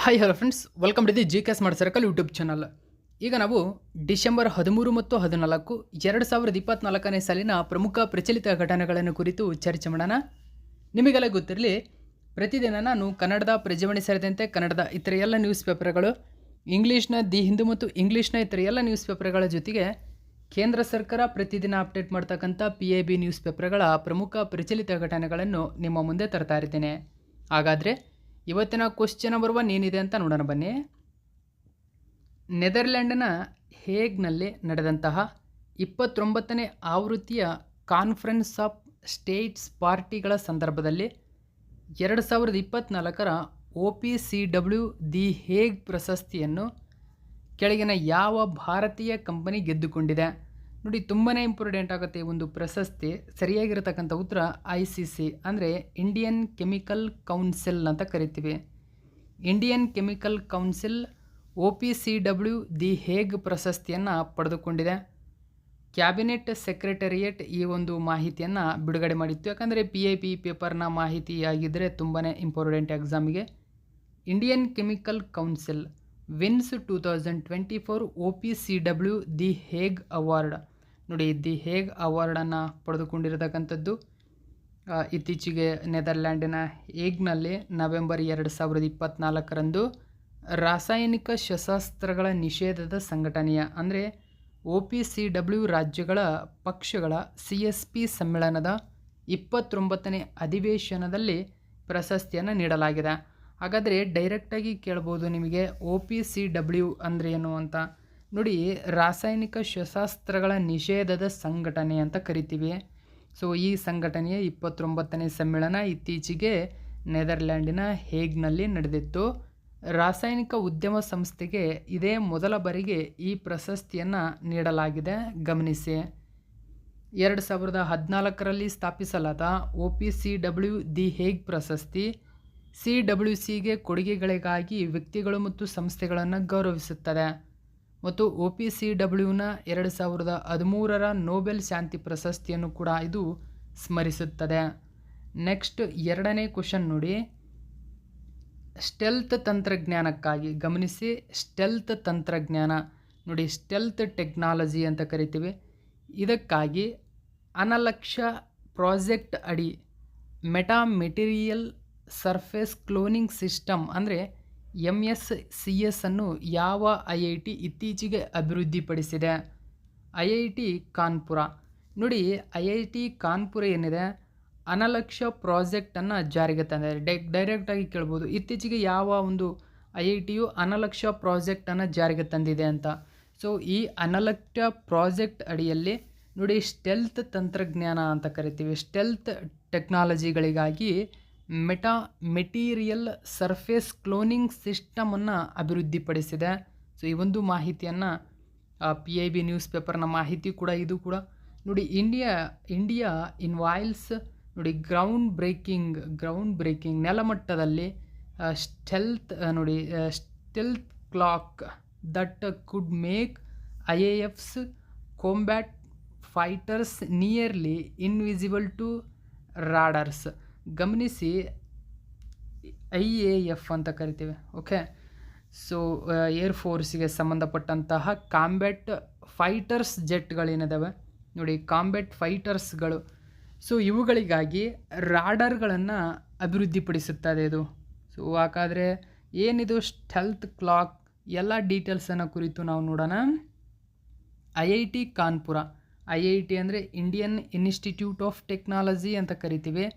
Hi hello friends, welcome to the GK smart circle YouTube channel. ಈಗ ನಾವು December 13 ಮತ್ತು 14 2024ನೇ ಸಾಲಿನ ಪ್ರಮುಖ ಪ್ರಚಲಿತ ಘಟನೆಗಳನ್ನು ಕುರಿತು ಚರ್ಚೆ ಮಾಡೋಣ. ನಿಮಗೆಲ್ಲ ಗೊತ್ತಿರಲಿ, ಪ್ರತಿದಿನ ನಾನು ಕನ್ನಡದ ಪ್ರಜಾವಾಣಿ ಸೇರಿದಂತೆ ಕನ್ನಡದ ಇತರ ಎಲ್ಲ ನ್ಯೂಸ್ ಪೇಪರ್ಗಳು, ಇಂಗ್ಲೀಷ್ನ ದಿ ಹಿಂದೂ ಮತ್ತು ಇಂಗ್ಲೀಷ್ನ ಇತರ ಎಲ್ಲ ನ್ಯೂಸ್ ಪೇಪರ್ಗಳ ಜೊತೆಗೆ ಕೇಂದ್ರ ಸರ್ಕಾರ ಪ್ರತಿದಿನ ಅಪ್ಡೇಟ್ ಮಾಡ್ತಕ್ಕಂಥ PIB ನ್ಯೂಸ್ ಪೇಪರ್ಗಳ ಪ್ರಮುಖ ಪ್ರಚಲಿತ ಘಟನೆಗಳನ್ನು ನಿಮ್ಮ ಮುಂದೆ ತರ್ತಾ ಇರ್ತೇನೆ. ಹಾಗಾದರೆ ಇವತ್ತಿನ ಕ್ವಶ್ಚನ್ ನಂಬರ್ 1 ಏನಿದೆ ಅಂತ ನೋಡೋಣ ಬನ್ನಿ. ನೆದರ್ಲ್ಯಾಂಡ್ನ ಹೇಗ್ನಲ್ಲಿ ನಡೆದಂತಹ 29ನೇ ಆವೃತ್ತಿಯ ಕಾನ್ಫರೆನ್ಸ್ ಆಫ್ ಸ್ಟೇಟ್ಸ್ ಪಾರ್ಟಿಗಳ ಸಂದರ್ಭದಲ್ಲಿ 2024ರ OPCW ದಿ ಹೇಗ್ ಪ್ರಶಸ್ತಿಯನ್ನು ಕೆಳಗಿನ ಯಾವ ಭಾರತೀಯ ಕಂಪನಿ ಗೆದ್ದುಕೊಂಡಿದೆ? ನೋಡಿ, ತುಂಬಾ ಇಂಪಾರ್ಟೆಂಟ್ ಆಗುತ್ತೆ ಈ ಒಂದು ಪ್ರಶಸ್ತಿ. ಸರಿಯಾಗಿರತಕ್ಕಂಥ ಉತ್ತರ ICC ಅಂದರೆ ಇಂಡಿಯನ್ ಕೆಮಿಕಲ್ ಕೌನ್ಸಿಲ್ ಅಂತ ಕರಿತೀವಿ. Indian chemical council OPCW the Hague ಪ್ರಶಸ್ತಿಯನ್ನು ಪಡೆದುಕೊಂಡಿದೆ. ಕ್ಯಾಬಿನೆಟ್ ಸೆಕ್ರೆಟರಿಯೇಟ್ ಈ ಒಂದು ಮಾಹಿತಿಯನ್ನು ಬಿಡುಗಡೆ ಮಾಡಿತ್ತು. ಯಾಕಂದರೆ PIB ಪೇಪರ್ನ ಮಾಹಿತಿ ಆಗಿದ್ದರೆ ತುಂಬಾ ಇಂಪಾರ್ಟೆಂಟ್ ಎಕ್ಸಾಮಿಗೆ. Indian chemical Council wins 2024 OPCW the Hague award. ನೋಡಿ, ದಿ ಹೇಗ್ ಅವಾರ್ಡನ್ನು ಪಡೆದುಕೊಂಡಿರತಕ್ಕಂಥದ್ದು ಇತ್ತೀಚೆಗೆ ನೆದರ್ಲ್ಯಾಂಡಿನ ಹೇಗ್ನಲ್ಲಿ ನವೆಂಬರ್ 2024ರಂದು ರಾಸಾಯನಿಕ ಶಸ್ತ್ರಾಸ್ತ್ರಗಳ ನಿಷೇಧದ ಸಂಘಟನೆಯ ಅಂದರೆ OPCW ರಾಜ್ಯಗಳ ಪಕ್ಷಗಳ CSP ಸಮ್ಮೇಳನದ 29ನೇ ಅಧಿವೇಶನದಲ್ಲಿ ಪ್ರಶಸ್ತಿಯನ್ನು ನೀಡಲಾಗಿದೆ. ಹಾಗಾದರೆ ಡೈರೆಕ್ಟಾಗಿ ಕೇಳ್ಬೋದು ನಿಮಗೆ OPCW ಅಂದರೆ ಏನು ಅಂತ. ನೋಡಿ, ರಾಸಾಯನಿಕ ಶಸ್ತ್ರಾಸ್ತ್ರಗಳ ನಿಷೇಧದ ಸಂಘಟನೆ ಅಂತ ಕರಿತೀವಿ. ಸೊ ಈ ಸಂಘಟನೆಯ 29ನೇ ಸಮ್ಮೇಳನ ಇತ್ತೀಚೆಗೆ ನೆದರ್ಲ್ಯಾಂಡಿನ ಹೇಗ್ನಲ್ಲಿ ನಡೆದಿತ್ತು. ರಾಸಾಯನಿಕ ಉದ್ಯಮ ಸಂಸ್ಥೆಗೆ ಇದೇ ಮೊದಲ ಬಾರಿಗೆ ಈ ಪ್ರಶಸ್ತಿಯನ್ನು ನೀಡಲಾಗಿದೆ, ಗಮನಿಸಿ. 2014ರಲ್ಲಿ ಸ್ಥಾಪಿಸಲಾದ OPCW ದಿ ಹೇಗ್ ಪ್ರಶಸ್ತಿ CWCಗೆ ಕೊಡುಗೆಗಳಿಗಾಗಿ ವ್ಯಕ್ತಿಗಳು ಮತ್ತು ಸಂಸ್ಥೆಗಳನ್ನು ಗೌರವಿಸುತ್ತದೆ ಮತ್ತು OPCWನ 2013ರ ನೊಬೆಲ್ ಶಾಂತಿ ಪ್ರಶಸ್ತಿಯನ್ನು ಕೂಡ ಇದು ಸ್ಮರಿಸುತ್ತದೆ. ನೆಕ್ಸ್ಟ್ ಎರಡನೇ ಕ್ವಶನ್ ನೋಡಿ, ಸ್ಟೆಲ್ತ್ ತಂತ್ರಜ್ಞಾನಕ್ಕಾಗಿ ಗಮನಿಸಿ. ಸ್ಟೆಲ್ತ್ ತಂತ್ರಜ್ಞಾನ ನೋಡಿ, ಸ್ಟೆಲ್ತ್ ಟೆಕ್ನಾಲಜಿ ಅಂತ ಕರಿತೀವಿ. ಇದಕ್ಕಾಗಿ ಅನಲಕ್ಷ್ಯ ಪ್ರಾಜೆಕ್ಟ್ ಅಡಿ meta material surface cloning system ಅಂದರೆ MSCS ಅನ್ನು ಯಾವ IIT ಇತ್ತೀಚೆಗೆ ಅಭಿವೃದ್ಧಿಪಡಿಸಿದೆ? IIT ಕಾನ್ಪುರ. ನೋಡಿ, IIT ಕಾನ್ಪುರ ಏನಿದೆ ಅನಲಕ್ಷ್ಯ ಪ್ರಾಜೆಕ್ಟನ್ನು ಜಾರಿಗೆ ತಂದಿದೆ. ಡೈರೆಕ್ಟಾಗಿ ಕೇಳ್ಬೋದು, ಇತ್ತೀಚೆಗೆ ಯಾವ ಒಂದು IITಯು ಅನಲಕ್ಷ್ಯ ಪ್ರಾಜೆಕ್ಟನ್ನು ಜಾರಿಗೆ ತಂದಿದೆ ಅಂತ. ಸೊ ಈ ಅನಲಕ್ಷ್ಯ ಪ್ರಾಜೆಕ್ಟ್ ಅಡಿಯಲ್ಲಿ ನೋಡಿ ಸ್ಟೆಲ್ತ್ ತಂತ್ರಜ್ಞಾನ ಅಂತ ಕರಿತೀವಿ. ಸ್ಟೆಲ್ತ್ ಟೆಕ್ನಾಲಜಿಗಳಿಗಾಗಿ ಮೆಟಾ ಮೆಟೀರಿಯಲ್ ಸರ್ಫೇಸ್ ಕ್ಲೋನಿಂಗ್ ಸಿಸ್ಟಮನ್ನು ಅಭಿವೃದ್ಧಿಪಡಿಸಿದೆ. ಸೊ ಈ ಒಂದು ಮಾಹಿತಿಯನ್ನು PIB ನ್ಯೂಸ್ ಪೇಪರ್ನ ಮಾಹಿತಿ ಕೂಡ ಇದು ಕೂಡ. ನೋಡಿ, ಇಂಡಿಯಾ ಇನ್ವಾಯ್ಲ್ಸ್ ನೋಡಿ ಗ್ರೌಂಡ್ ಬ್ರೇಕಿಂಗ್ ನೆಲಮಟ್ಟದಲ್ಲಿ ಸ್ಟೆಲ್ತ್ ನೋಡಿ stealth cloak that could make IAF's combat fighters nearly invisible to radars. ಗಮನಿಸಿ, IAF ಅಂತ ಕರಿತೀವಿ. ಓಕೆ, ಸೊ ಏರ್ ಫೋರ್ಸಿಗೆ ಸಂಬಂಧಪಟ್ಟಂತಹ ಕಾಂಬ್ಯಾಟ್ ಫೈಟರ್ಸ್ ಜೆಟ್ಗಳೇನಿದ್ದಾವೆ ನೋಡಿ, ಕಾಂಬ್ಯಾಟ್ ಫೈಟರ್ಸ್ಗಳು. ಸೊ ಇವುಗಳಿಗಾಗಿ ರಾಡರ್ಗಳನ್ನು ಅಭಿವೃದ್ಧಿಪಡಿಸುತ್ತದೆ ಇದು. ಸೊ ಹಾಗಾದರೆ ಏನಿದು ಸ್ಟೆಲ್ತ್ ಕ್ಲಾಕ್, ಎಲ್ಲ ಡೀಟೇಲ್ಸನ್ನು ಕುರಿತು ನಾವು ನೋಡೋಣ. IIT ಕಾನ್ಪುರ, IIT ಅಂದರೆ ಇಂಡಿಯನ್ ಇನ್ಸ್ಟಿಟ್ಯೂಟ್ ಆಫ್ ಟೆಕ್ನಾಲಜಿ ಅಂತ ಕರಿತೀವಿ,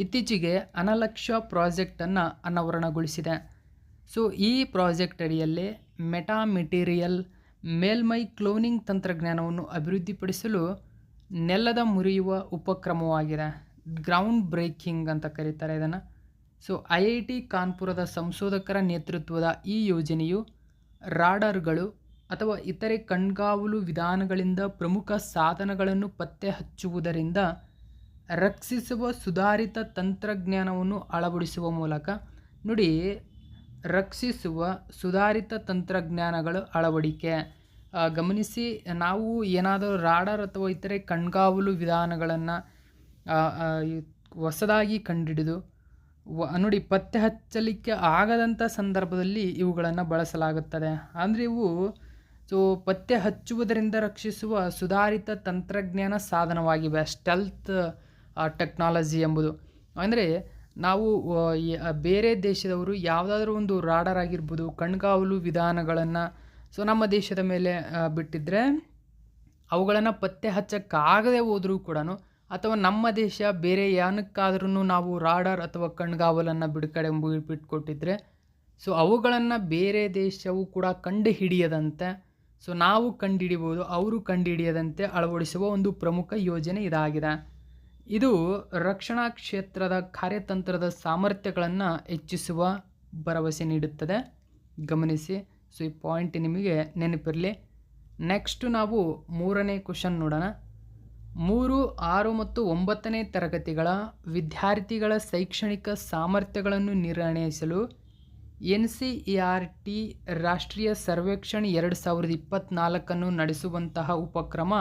ಇತ್ತೀಚೆಗೆ ಅನಲಕ್ಷ್ಯ ಪ್ರಾಜೆಕ್ಟನ್ನು ಅನಾವರಣಗೊಳಿಸಿದೆ. ಸೊ ಈ ಪ್ರಾಜೆಕ್ಟ್ ಅಡಿಯಲ್ಲಿ ಮೆಟಾ ಮೆಟೀರಿಯಲ್ ಮೇಲ್ಮೈ ಕ್ಲೋನಿಂಗ್ ತಂತ್ರಜ್ಞಾನವನ್ನು ಅಭಿವೃದ್ಧಿಪಡಿಸಲು ನೆಲದ ಮುರಿಯುವ ಉಪಕ್ರಮವಾಗಿದೆ. ಗ್ರೌಂಡ್ ಬ್ರೇಕಿಂಗ್ ಅಂತ ಕರೀತಾರೆ ಇದನ್ನು. ಸೊ IIT ಕಾನ್ಪುರದ ಸಂಶೋಧಕರ ನೇತೃತ್ವದ ಈ ಯೋಜನೆಯು ರಾಡರ್ಗಳು ಅಥವಾ ಇತರೆ ಕಣ್ಗಾವಲು ವಿಧಾನಗಳಿಂದ ಪ್ರಮುಖ ಸಾಧನಗಳನ್ನು ಪತ್ತೆ ಹಚ್ಚುವುದರಿಂದ ರಕ್ಷಿಸುವ ಸುಧಾರಿತ ತಂತ್ರಜ್ಞಾನವನ್ನು ಅಳವಡಿಸುವ ಮೂಲಕ ನೋಡಿ, ರಕ್ಷಿಸುವ ಸುಧಾರಿತ ತಂತ್ರಜ್ಞಾನಗಳ ಅಳವಡಿಕೆ. ಗಮನಿಸಿ, ನಾವು ಏನಾದರೂ ರಾಡರ್ ಅಥವಾ ಇತರೆ ಕಣ್ಗಾವಲು ವಿಧಾನಗಳನ್ನು ಹೊಸದಾಗಿ ಕಂಡುಹಿಡಿದು ನೋಡಿ, ಪತ್ತೆ ಹಚ್ಚಲಿಕ್ಕೆ ಆಗದಂಥ ಸಂದರ್ಭದಲ್ಲಿ ಇವುಗಳನ್ನು ಬಳಸಲಾಗುತ್ತದೆ. ಅಂದರೆ ಇವು ಪತ್ತೆ ಹಚ್ಚುವುದರಿಂದ ರಕ್ಷಿಸುವ ಸುಧಾರಿತ ತಂತ್ರಜ್ಞಾನ ಸಾಧನವಾಗಿವೆ, ಸ್ಟೆಲ್ತ್ ಟೆಕ್ನಾಲಜಿ ಎಂಬುದು. ಅಂದರೆ ನಾವು ಬೇರೆ ದೇಶದವರು ಯಾವುದಾದ್ರೂ ಒಂದು ರಾಡರ್ ಆಗಿರ್ಬೋದು, ಕಣ್ಗಾವಲು ವಿಧಾನಗಳನ್ನು ನಮ್ಮ ದೇಶದ ಮೇಲೆ ಬಿಟ್ಟಿದ್ದರೆ ಅವುಗಳನ್ನು ಪತ್ತೆ ಹಚ್ಚಕ್ಕಾಗದೆ ಹೋದರೂ ಕೂಡ, ಅಥವಾ ನಮ್ಮ ದೇಶ ಬೇರೆ ಏನಕ್ಕಾದ್ರೂ ನಾವು ರಾಡರ್ ಅಥವಾ ಕಣ್ಗಾವಲನ್ನು ಬಿಟ್ಕೊಟ್ಟಿದ್ರೆ ಅವುಗಳನ್ನು ಬೇರೆ ದೇಶವು ಕೂಡ ಕಂಡುಹಿಡಿಯದಂತೆ, ನಾವು ಕಂಡುಹಿಡಿಬೋದು, ಅವರು ಕಂಡುಹಿಡಿಯದಂತೆ ಅಳವಡಿಸುವ ಒಂದು ಪ್ರಮುಖ ಯೋಜನೆ ಇದಾಗಿದೆ. ಇದು ರಕ್ಷಣಾ ಕ್ಷೇತ್ರದ ಕಾರ್ಯತಂತ್ರದ ಸಾಮರ್ಥ್ಯಗಳನ್ನು ಹೆಚ್ಚಿಸುವ ಭರವಸೆ ನೀಡುತ್ತದೆ. ಗಮನಿಸಿ. ಈ ಪಾಯಿಂಟ್ ನಿಮಗೆ ನೆನಪಿರಲಿ. ನೆಕ್ಸ್ಟು ನಾವು 3ನೇ ಕ್ವಶನ್ ನೋಡೋಣ. 3, 6 ಮತ್ತು 9ನೇ ತರಗತಿಗಳ ವಿದ್ಯಾರ್ಥಿಗಳ ಶೈಕ್ಷಣಿಕ ಸಾಮರ್ಥ್ಯಗಳನ್ನು ನಿರ್ಣಯಿಸಲು NCERT ರಾಷ್ಟ್ರೀಯ ಸರ್ವೇಕ್ಷಣ್ 2024 ನಡೆಸುವಂತಹ ಉಪಕ್ರಮ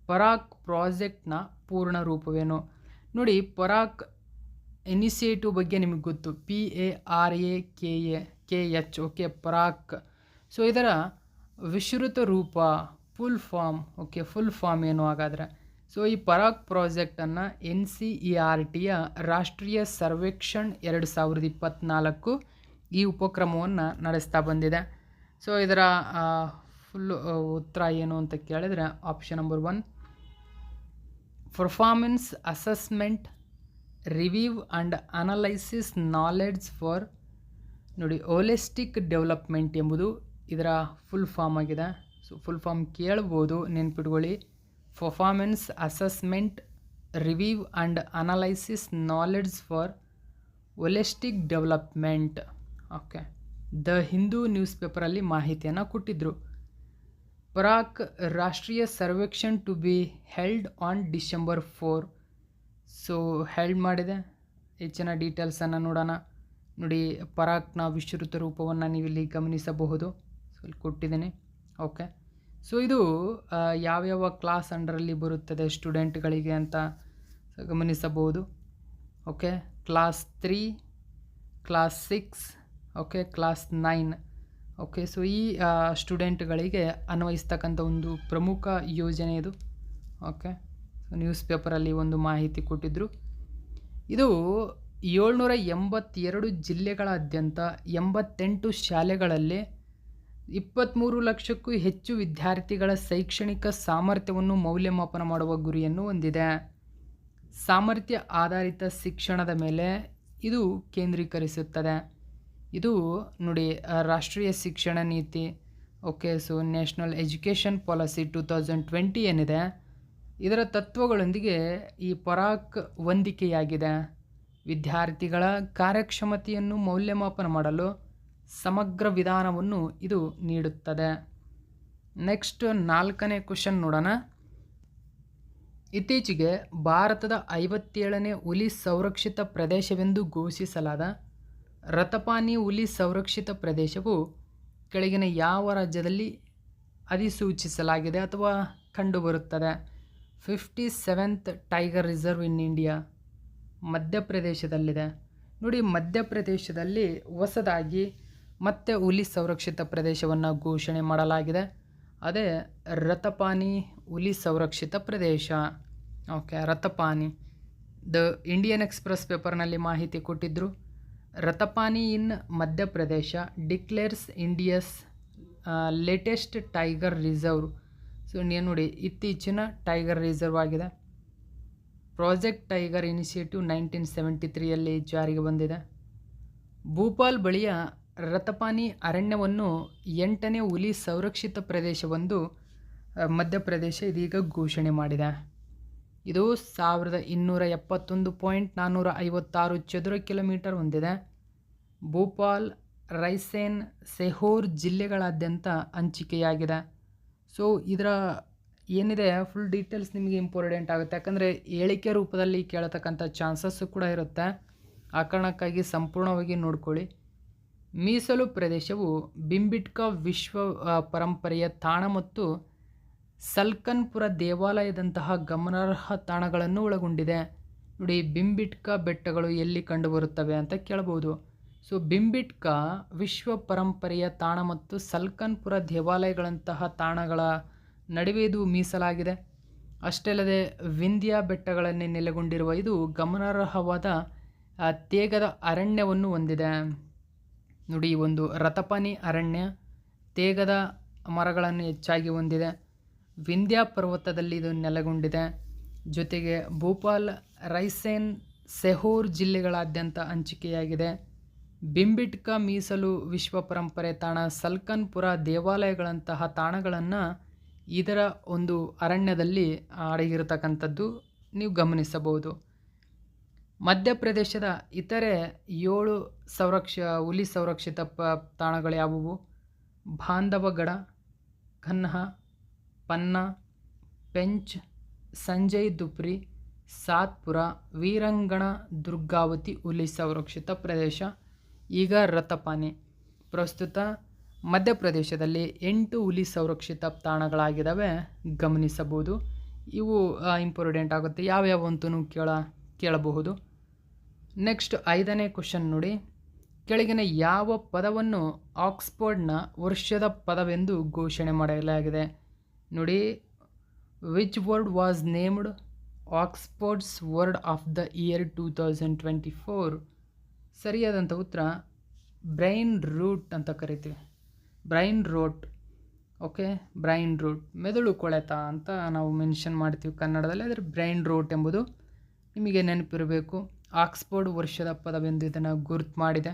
ಪರಾಕ್ ಪ್ರಾಜೆಕ್ಟ್ನ ಪೂರ್ಣ ರೂಪವೇನು? ನೋಡಿ, ಪರಾಕ್ ಇನಿಷಿಯೇಟಿವ್ ಬಗ್ಗೆ ನಿಮಗೆ ಗೊತ್ತು, PARAKH. ಓಕೆ, ಪರಾಕ್. ಇದರ ವಿಸ್ತೃತ ರೂಪ, ಫುಲ್ ಫಾರ್ಮ್ ಏನು ಹಾಗಾದರೆ? ಈ ಪರಾಕ್ ಪ್ರಾಜೆಕ್ಟನ್ನು NCERTಯ ರಾಷ್ಟ್ರೀಯ ಸರ್ವೇಕ್ಷಣ್ 2024 ಈ ಉಪಕ್ರಮವನ್ನು ನಡೆಸ್ತಾ ಬಂದಿದೆ. ಇದರ ಫುಲ್ ಉತ್ತರ ಏನು ಅಂತ ಕೇಳಿದರೆ option number 1, performance assessment, review and analysis knowledge for holistic development ಎಂಬುದು ಇದರ ಫುಲ್ ಫಾರ್ಮ್ ಆಗಿದೆ. ಫುಲ್ ಫಾರ್ಮ್ ಕೇಳ್ಬೋದು, ನೆನ್ಪಿಟ್ಕೊಳ್ಳಿ. Performance assessment, review and analysis knowledge for holistic development. Okay, the Hindu news ಪೇಪರಲ್ಲಿ ಮಾಹಿತಿಯನ್ನು ಕೊಟ್ಟಿದ್ದರು. Parakh Rashtriya Sarvekshan to be held on December 4. Held ಮಾಡಿದೆ. ಹೆಚ್ಚಿನ ಡೀಟೇಲ್ಸನ್ನು ನೋಡೋಣ. ನೋಡಿ, ಪರಾಕ್ನ ವಿಸ್ತೃತ ರೂಪವನ್ನು ನೀವಿಲ್ಲಿ ಗಮನಿಸಬಹುದು. ಇಲ್ಲಿ ಕೊಟ್ಟಿದ್ದೀನಿ. ಓಕೆ, ಇದು ಯಾವ್ಯಾವ ಕ್ಲಾಸ್ ಅಂಡರಲ್ಲಿ ಬರುತ್ತದೆ ಸ್ಟೂಡೆಂಟ್ಗಳಿಗೆ ಅಂತ ಗಮನಿಸಬಹುದು. Okay, class 3, class 6, okay, class 9. Okay, ಈ ಸ್ಟೂಡೆಂಟ್ಗಳಿಗೆ ಅನ್ವಯಿಸ್ತಕ್ಕಂಥ ಒಂದು ಪ್ರಮುಖ ಯೋಜನೆ ಇದು. ಓಕೆ, ನ್ಯೂಸ್ ಪೇಪರಲ್ಲಿ ಒಂದು ಮಾಹಿತಿ ಕೊಟ್ಟಿದ್ದರು. ಇದು 782 ಜಿಲ್ಲೆಗಳಾದ್ಯಂತ 88 ಶಾಲೆಗಳಲ್ಲಿ 23 ಲಕ್ಷಕ್ಕೂ ಹೆಚ್ಚು ವಿದ್ಯಾರ್ಥಿಗಳ ಶೈಕ್ಷಣಿಕ ಸಾಮರ್ಥ್ಯವನ್ನು ಮೌಲ್ಯಮಾಪನ ಮಾಡುವ ಗುರಿಯನ್ನು ಹೊಂದಿದೆ. ಸಾಮರ್ಥ್ಯ ಆಧಾರಿತ ಶಿಕ್ಷಣದ ಮೇಲೆ ಇದು ಕೇಂದ್ರೀಕರಿಸುತ್ತದೆ. ಇದು ನೋಡಿ, ರಾಷ್ಟ್ರೀಯ ಶಿಕ್ಷಣ ನೀತಿ. ಓಕೆ, ನ್ಯಾಷನಲ್ ಎಜುಕೇಷನ್ ಪಾಲಿಸಿ 2020 ಏನಿದೆ, ಇದರ ತತ್ವಗಳೊಂದಿಗೆ ಈ ಪರಾಕ್ ಹೊಂದಿಕೆಯಾಗಿದೆ. ವಿದ್ಯಾರ್ಥಿಗಳ ಕಾರ್ಯಕ್ಷಮತೆಯನ್ನು ಮೌಲ್ಯಮಾಪನ ಮಾಡಲು ಸಮಗ್ರ ವಿಧಾನವನ್ನು ಇದು ನೀಡುತ್ತದೆ. ನೆಕ್ಸ್ಟ್ 4ನೇ ಕ್ವಶನ್ ನೋಡೋಣ. ಇತ್ತೀಚೆಗೆ ಭಾರತದ 57ನೇ ಹುಲಿ ಸಂರಕ್ಷಿತ ಪ್ರದೇಶವೆಂದು ಘೋಷಿಸಲಾದ ರತಪಾನಿ ಹುಲಿ ಸಂರಕ್ಷಿತ ಪ್ರದೇಶವು ಕೆಳಗಿನ ಯಾವ ರಾಜ್ಯದಲ್ಲಿ ಅಧಿಸೂಚಿಸಲಾಗಿದೆ ಅಥವಾ ಕಂಡುಬರುತ್ತದೆ? 57th tiger reserve in India ಮಧ್ಯಪ್ರದೇಶದಲ್ಲಿದೆ. ನೋಡಿ, ಮಧ್ಯಪ್ರದೇಶದಲ್ಲಿ ಹೊಸದಾಗಿ ಮತ್ತೆ ಹುಲಿ ಸಂರಕ್ಷಿತ ಪ್ರದೇಶವನ್ನು ಘೋಷಣೆ ಮಾಡಲಾಗಿದೆ. ಅದೇ ರತಪಾನಿ ಹುಲಿ ಸಂರಕ್ಷಿತ ಪ್ರದೇಶ. Okay, Ratapani. The Indian Express ಪೇಪರ್ನಲ್ಲಿ ಮಾಹಿತಿ ಕೊಟ್ಟಿದ್ದರು. Ratapani in Madhya Pradesh declares India's latest tiger reserve. ನೀವು ನೋಡಿ, ಇತ್ತೀಚಿನ ಟೈಗರ್ ರಿಸರ್ವ್ ಆಗಿದೆ. ಪ್ರಾಜೆಕ್ಟ್ ಟೈಗರ್ ಇನಿಷಿಯೇಟಿವ್ 1973ಯಲ್ಲಿ ಜಾರಿಗೆ ಬಂದಿದೆ. ಭೂಪಾಲ್ ಬಳಿಯ ರತಪಾನಿ ಅರಣ್ಯವನ್ನು 8ನೇ ಹುಲಿ ಸಂರಕ್ಷಿತ ಪ್ರದೇಶವೆಂದು ಮಧ್ಯಪ್ರದೇಶ ಇದೀಗ ಘೋಷಣೆ ಮಾಡಿದೆ. ಇದು 1271.456 ಚದುರ ಕಿಲೋಮೀಟರ್ ಹೊಂದಿದೆ. ಭೂಪಾಲ್, ರೈಸೇನ್, ಸೆಹೋರ್ ಜಿಲ್ಲೆಗಳಾದ್ಯಂತ ಹಂಚಿಕೆಯಾಗಿದೆ. ಇದರ ಏನಿದೆ ಫುಲ್ ಡೀಟೇಲ್ಸ್ ನಿಮಗೆ ಇಂಪಾರ್ಟೆಂಟ್ ಆಗುತ್ತೆ, ಯಾಕಂದರೆ ಹೇಳಿಕೆ ರೂಪದಲ್ಲಿ ಕೇಳತಕ್ಕಂಥ ಚಾನ್ಸಸ್ಸು ಕೂಡ ಇರುತ್ತೆ. ಆ ಕಾರಣಕ್ಕಾಗಿ ಸಂಪೂರ್ಣವಾಗಿ ನೋಡ್ಕೊಳ್ಳಿ. ಮೀಸಲು ಪ್ರದೇಶವು ಬಿಂಬಿಟ್ಕಾ ವಿಶ್ವ ಪರಂಪರೆಯ ತಾಣ ಮತ್ತು ಸಲ್ಕನ್ಪುರ ದೇವಾಲಯದಂತಹ ಗಮನಾರ್ಹ ತಾಣಗಳನ್ನು ಒಳಗೊಂಡಿದೆ. ನೋಡಿ, ಬಿಂಬಿಟ್ಕಾ ಬೆಟ್ಟಗಳು ಎಲ್ಲಿ ಕಂಡುಬರುತ್ತವೆ ಅಂತ ಕೇಳ್ಬೋದು. ಸೊ ಬಿಂಬಿಟ್ಕಾ ವಿಶ್ವ ಪರಂಪರೆಯ ತಾಣ ಮತ್ತು ಸಲ್ಕನ್ಪುರ ದೇವಾಲಯಗಳಂತಹ ತಾಣಗಳ ನಡುವೆ ಇದು ಮೀಸಲಾಗಿದೆ. ಅಷ್ಟೇ ಅಲ್ಲದೆ ವಿಂಧ್ಯ ಬೆಟ್ಟಗಳಲ್ಲಿ ನೆಲೆಗೊಂಡಿರುವ ಇದು ಗಮನಾರ್ಹವಾದ ತೇಗದ ಅರಣ್ಯವನ್ನು ಹೊಂದಿದೆ. ನೋಡಿ, ಒಂದು ರತಪಾನಿ ಅರಣ್ಯ ತೇಗದ ಮರಗಳನ್ನು ಹೆಚ್ಚಾಗಿ ಹೊಂದಿದೆ. ವಿಂಧ್ಯ ಪರ್ವತದಲ್ಲಿ ಇದು ನೆಲೆಗೊಂಡಿದೆ. ಜೊತೆಗೆ ಭೋಪಾಲ್, ರೈಸೇನ್, ಸೆಹೋರ್ ಜಿಲ್ಲೆಗಳಾದ್ಯಂತ ಹಂಚಿಕೆಯಾಗಿದೆ. ಬಿಂಬಿಟ್ಕಾ ಮೀಸಲು ವಿಶ್ವ ಪರಂಪರೆ ತಾಣ ಸಲ್ಕನ್ಪುರ ದೇವಾಲಯಗಳಂತಹ ತಾಣಗಳನ್ನು ಇದರ ಒಂದು ಅರಣ್ಯದಲ್ಲಿ ಅಡಗಿರತಕ್ಕಂಥದ್ದು ನೀವು ಗಮನಿಸಬಹುದು. ಮಧ್ಯಪ್ರದೇಶದ ಇತರೆ 7 ಹುಲಿ ಸಂರಕ್ಷಿತ ತಾಣಗಳು ಯಾವುವು? ಬಾಂಧವಗಢ, ಕನ್ಹಾ, ಪನ್ನಾ, ಪೆಂಚ್, ಸಂಜಯ್ ದುಪ್ರಿ, ಸಾತ್ಪುರ, ವೀರಂಗಣ, ದುರ್ಗಾವತಿ ಹುಲಿ ಸಂರಕ್ಷಿತ ಪ್ರದೇಶ. ಈಗ ರತಪಾನಿ. ಪ್ರಸ್ತುತ ಮಧ್ಯಪ್ರದೇಶದಲ್ಲಿ 8 ಹುಲಿ ಸಂರಕ್ಷಿತ ತಾಣಗಳಾಗಿದ್ದಾವೆ, ಗಮನಿಸಬಹುದು. ಇವು ಇಂಪಾರ್ಟೆಂಟ್ ಆಗುತ್ತೆ, ಯಾವ್ಯಾವ ಅಂತಲೂ ಕೇಳಬಹುದು. ನೆಕ್ಸ್ಟ್ 5ನೇ ಕ್ವಶನ್ ನೋಡಿ. ಕೆಳಗಿನ ಯಾವ ಪದವನ್ನು ಆಕ್ಸ್ಫರ್ಡ್ನ ವರ್ಷದ ಪದವೆಂದು ಘೋಷಣೆ ಮಾಡಲಾಗಿದೆ? ನೋಡಿ, which word was named Oxford's word of the year 2024? ಸರಿಯಾದಂಥ ಉತ್ತರ ಬ್ರೈನ್ ರೂಟ್ ಅಂತ ಕರಿತೀವಿ. Brain rot. Okay, brain rot, ಮೆದುಳು ಕೊಳೆತ ಅಂತ ನಾವು ಮೆನ್ಷನ್ ಮಾಡ್ತೀವಿ ಕನ್ನಡದಲ್ಲಿ. ಆದರೆ ಬ್ರೈನ್ ರೋಟ್ ಎಂಬುದು ನಿಮಗೆ ನೆನಪಿರಬೇಕು. ಆಕ್ಸ್ಫರ್ಡ್ ವರ್ಷದ ಪದವೆಂದು ಇದನ್ನು ಗುರುತು ಮಾಡಿದೆ.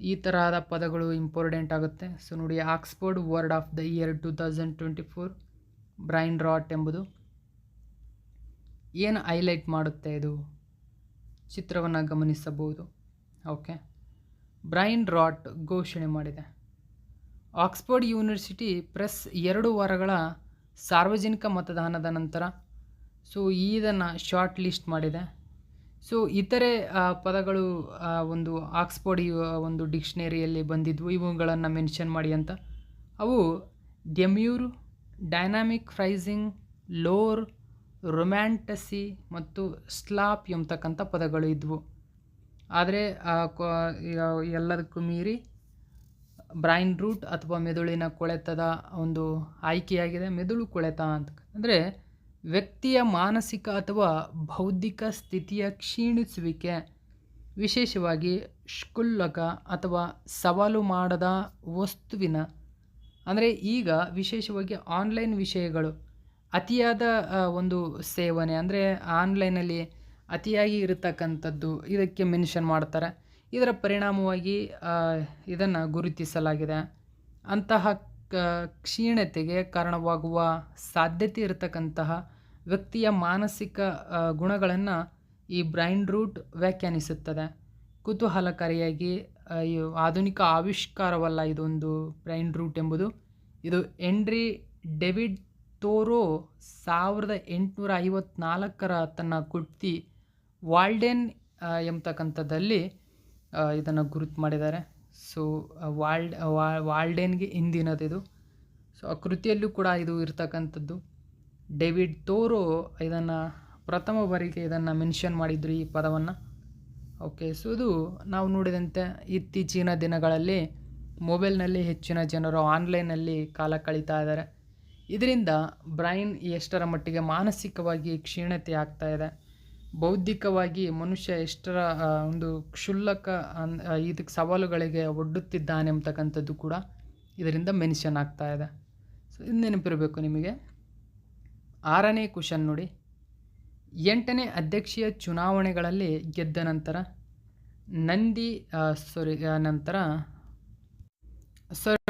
ಈ ತರಹದ ಪದಗಳು ಇಂಪಾರ್ಟೆಂಟ್ ಆಗುತ್ತೆ. ಸೊ ನೋಡಿ, Oxford word of the year 2024 brain rot ಎಂಬುದು. ಏನು ಹೈಲೈಟ್ ಮಾಡುತ್ತೆ ಇದು? ಚಿತ್ರವನ್ನು ಗಮನಿಸಬಹುದು. ಓಕೆ, ಬ್ರೈನ್ ರಾಟ್ ಘೋಷಣೆ ಮಾಡಿದೆ. ಆಕ್ಸ್ಫರ್ಡ್ ಯೂನಿವರ್ಸಿಟಿ ಪ್ರೆಸ್ 2 ವಾರಗಳ ಸಾರ್ವಜನಿಕ ಮತದಾನದ ನಂತರ ಇದನ್ನು ಶಾರ್ಟ್ ಲಿಸ್ಟ್ ಮಾಡಿದೆ. ಸೊ ಇತರೆ ಪದಗಳು ಒಂದು ಆಕ್ಸ್ಫರ್ಡ್ ಒಂದು ಡಿಕ್ಷನರಿಯಲ್ಲಿ ಬಂದಿದ್ವು, ಇವುಗಳನ್ನು ಮೆನ್ಷನ್ ಮಾಡಿ ಅಂತ. ಅವು ಡೆಮ್ಯೂರ್, ಡೈನಾಮಿಕ್ ಫ್ರೈಸಿಂಗ್, ಲೋರ್, ರೊಮ್ಯಾಂಟಸಿ ಮತ್ತು ಸ್ಲಾಪ್ ಎಂಬತಕ್ಕಂಥ ಪದಗಳು ಇದ್ವು. ಆದರೆ ಎಲ್ಲದಕ್ಕೂ ಮೀರಿ ಬ್ರೈನ್ ರೂಟ್ ಅಥವಾ ಮೆದುಳಿನ ಕೊಳೆತದ ಒಂದು ಆಯ್ಕೆಯಾಗಿದೆ. ಮೆದುಳು ಕೊಳೆತ ಅಂತ ಅಂದರೆ ವ್ಯಕ್ತಿಯ ಮಾನಸಿಕ ಅಥವಾ ಬೌದ್ಧಿಕ ಸ್ಥಿತಿಯ ಕ್ಷೀಣಿಸುವಿಕೆ, ವಿಶೇಷವಾಗಿ ಕ್ಷುಲ್ಲಕ ಅಥವಾ ಸವಾಲು ಮಾಡದ ವಸ್ತುವಿನ, ಅಂದರೆ ಈಗ ವಿಶೇಷವಾಗಿ ಆನ್ಲೈನ್ ವಿಷಯಗಳು ಅತಿಯಾದ ಒಂದು ಸೇವನೆ, ಅಂದರೆ ಆನ್ಲೈನಲ್ಲಿ ಅತಿಯಾಗಿ ಇರತಕ್ಕಂಥದ್ದು ಇದಕ್ಕೆ ಮೆನ್ಷನ್ ಮಾಡ್ತಾರೆ. ಇದರ ಪರಿಣಾಮವಾಗಿ ಇದನ್ನು ಗುರುತಿಸಲಾಗಿದೆ. ಅಂತಹ ಕ್ಷೀಣತೆಗೆ ಕಾರಣವಾಗುವ ಸಾಧ್ಯತೆ ಇರತಕ್ಕಂತಹ ವ್ಯಕ್ತಿಯ ಮಾನಸಿಕ ಗುಣಗಳನ್ನು ಈ ಬ್ರೈನ್ ರೂಟ್ ವ್ಯಾಖ್ಯಾನಿಸುತ್ತದೆ. ಕುತೂಹಲಕಾರಿಯಾಗಿ ಆಧುನಿಕ ಆವಿಷ್ಕಾರವಲ್ಲ ಇದೊಂದು ಬ್ರೈನ್ ರೂಟ್ ಎಂಬುದು. ಇದು ಹೆನ್ರಿ ಡೇವಿಡ್ ಥೋರೋ 1854 ತನ್ನ ಕೃತಿ ವಾಲ್ಡೆನ್ ಎಂಬತಕ್ಕಂಥದ್ದಲ್ಲಿ ಇದನ್ನು ಗುರುತು ಮಾಡಿದ್ದಾರೆ. ಸೊ ವಾಲ್ಡೆನ್ಗೆ ಹಿಂದಿನದಿದು. ಸೊ ಆ ಕೃತಿಯಲ್ಲೂ ಕೂಡ ಇದು ಇರ್ತಕ್ಕಂಥದ್ದು. ಡೇವಿಡ್ ಥೋರೋ ಇದನ್ನು ಪ್ರಥಮ ಬಾರಿಗೆ ಇದನ್ನು ಮೆನ್ಷನ್ ಮಾಡಿದ್ರು, ಈ ಪದವನ್ನು. ಓಕೆ, ಸೊ ಇದು ನಾವು ನೋಡಿದಂತೆ ಇತ್ತೀಚಿನ ದಿನಗಳಲ್ಲಿ ಮೊಬೈಲ್ನಲ್ಲಿ ಹೆಚ್ಚಿನ ಜನರು ಆನ್ಲೈನಲ್ಲಿ ಕಾಲ ಕಳೀತಾ ಇದ್ದಾರೆ. ಇದರಿಂದ ಬ್ರೈನ್ ಎಷ್ಟರ ಮಟ್ಟಿಗೆ ಮಾನಸಿಕವಾಗಿ ಕ್ಷೀಣತೆ ಆಗ್ತಾ ಇದೆ, ಬೌದ್ಧಿಕವಾಗಿ ಮನುಷ್ಯ ಎಷ್ಟರ ಒಂದು ಕ್ಷುಲ್ಲಕ ಇದಕ್ಕೆ ಸವಾಲುಗಳಿಗೆ ಒಡ್ಡುತ್ತಿದ್ದಾನೆ ಎಂಬತಕ್ಕಂಥದ್ದು ಕೂಡ ಇದರಿಂದ ಮೆನ್ಷನ್ ಆಗ್ತಾ ಇದೆ. ಸೊ ಇದು ನೆನಪಿರಬೇಕು ನಿಮಗೆ. 6ನೇ ಕ್ವಶನ್ ನೋಡಿ. 8ನೇ ಅಧ್ಯಕ್ಷೀಯ ಚುನಾವಣೆಗಳಲ್ಲಿ ಗೆದ್ದ ನಂತರ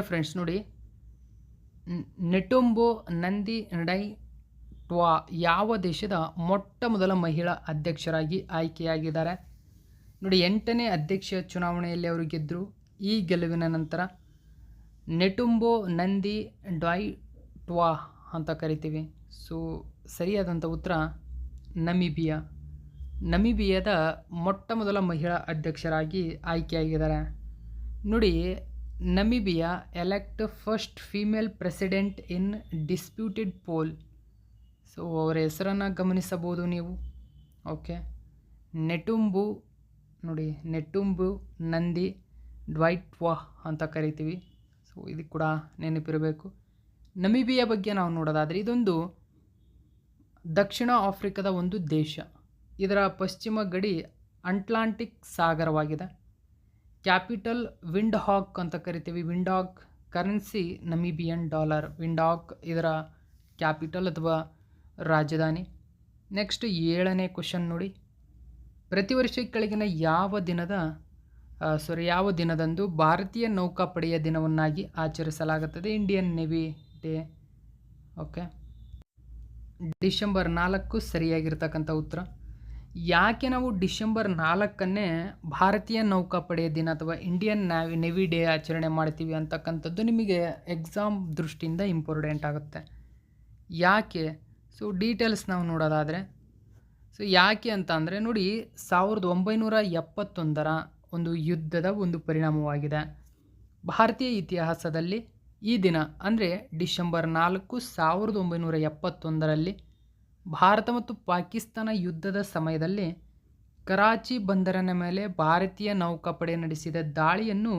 ಫ್ರೆಂಡ್ಸ್ ನೋಡಿ, ನೆಟುಂಬೊ ನಂದಿ ನಡೈ ಟ್ವಾ ಯಾವ ದೇಶದ ಮೊಟ್ಟ ಮೊದಲ ಮಹಿಳಾ ಅಧ್ಯಕ್ಷರಾಗಿ ಆಯ್ಕೆಯಾಗಿದ್ದಾರೆ? ನೋಡಿ, 8ನೇ ಅಧ್ಯಕ್ಷೀಯ ಚುನಾವಣೆಯಲ್ಲಿ ಅವರು ಗೆದ್ದರು. ಈ ಗೆಲುವಿನ ನಂತರ ನೆಟುಂಬೊ ನಂದಿ ಡಾಯ್ ಟ್ವಾ ಅಂತ ಕರಿತೀವಿ. ಸೊ ಸರಿಯಾದಂಥ ಉತ್ತರ ನಮಿಬಿಯಾ. ನಮಿಬಿಯಾದ ಮೊಟ್ಟ ಮೊದಲ ಮಹಿಳಾ ಅಧ್ಯಕ್ಷರಾಗಿ ಆಯ್ಕೆಯಾಗಿದ್ದಾರೆ. ನೋಡಿ, Namibia elect first female president in disputed poll. So ಅವರ ಹೆಸರನ್ನು ಗಮನಿಸಬಹುದು ನೀವು. ಓಕೆ. ನೆಟುಂಬು ನೋಡಿ, ನೆಟುಂಬು ನಂದಿ ಡ್ವೈಟ್ವಾ ಅಂತ ಕರಿತೀವಿ. ಸೊ ಇದು ಕೂಡ ನೆನಪಿರಬೇಕು. ನಮಿಬಿಯಾ ಬಗ್ಗೆ ನಾವು ನೋಡೋದಾದರೆ ಇದೊಂದು ದಕ್ಷಿಣ ಆಫ್ರಿಕಾದ ಒಂದು ದೇಶ. ಇದರ ಪಶ್ಚಿಮ ಗಡಿ ಅಟ್ಲಾಂಟಿಕ್ ಸಾಗರವಾಗಿದೆ. ಕ್ಯಾಪಿಟಲ್ ವಿಂಡ್ ಹಾಕ್ ಅಂತ ಕರಿತೀವಿ. ವಿಂಡ್ ಹಾಕ್ ಕರೆನ್ಸಿ ನಮಿಬಿಯನ್ ಡಾಲರ್. ವಿಂಡ್ ಹಾಕ್ ಇದರ ಕ್ಯಾಪಿಟಲ್ ಅಥವಾ ರಾಜಧಾನಿ. ನೆಕ್ಸ್ಟ್ 7ನೇ ಕ್ವಶನ್ ನೋಡಿ, ಪ್ರತಿ ವರ್ಷ ಕೆಳಗಿನ ಯಾವ ದಿನದಂದು ಭಾರತೀಯ ನೌಕಾಪಡೆಯ ದಿನವನ್ನಾಗಿ ಆಚರಿಸಲಾಗುತ್ತದೆ? Indian Navy day. Okay, December 4 ಸರಿಯಾಗಿರ್ತಕ್ಕಂಥ ಉತ್ತರ. ಯಾಕೆ ನಾವು ಡಿಸೆಂಬರ್ 4ನ್ನೇ ಭಾರತೀಯ ನೌಕಾಪಡೆಯ ದಿನ ಅಥವಾ ಇಂಡಿಯನ್ ನೇವಿ ಡೇ ಆಚರಣೆ ಮಾಡ್ತೀವಿ ಅಂತಕ್ಕಂಥದ್ದು ನಿಮಗೆ ಎಕ್ಸಾಮ್ ದೃಷ್ಟಿಯಿಂದ ಇಂಪಾರ್ಟೆಂಟ್ ಆಗುತ್ತೆ. ಯಾಕೆ? ಸೊ ಡೀಟೇಲ್ಸ್ ನಾವು ನೋಡೋದಾದರೆ, ಸೊ ಯಾಕೆ ಅಂತ ಅಂದರೆ ನೋಡಿ, 1971ರ ಒಂದು ಯುದ್ಧದ ಒಂದು ಪರಿಣಾಮವಾಗಿದೆ. ಭಾರತೀಯ ಇತಿಹಾಸದಲ್ಲಿ ಈ ದಿನ ಅಂದರೆ ಡಿಸೆಂಬರ್ 4, 1971ರಲ್ಲಿ ಭಾರತ ಮತ್ತು ಪಾಕಿಸ್ತಾನ ಯುದ್ಧದ ಸಮಯದಲ್ಲಿ ಕರಾಚಿ ಬಂದರಿನ ಮೇಲೆ ಭಾರತೀಯ ನೌಕಾಪಡೆ ನಡೆಸಿದ ದಾಳಿಯನ್ನು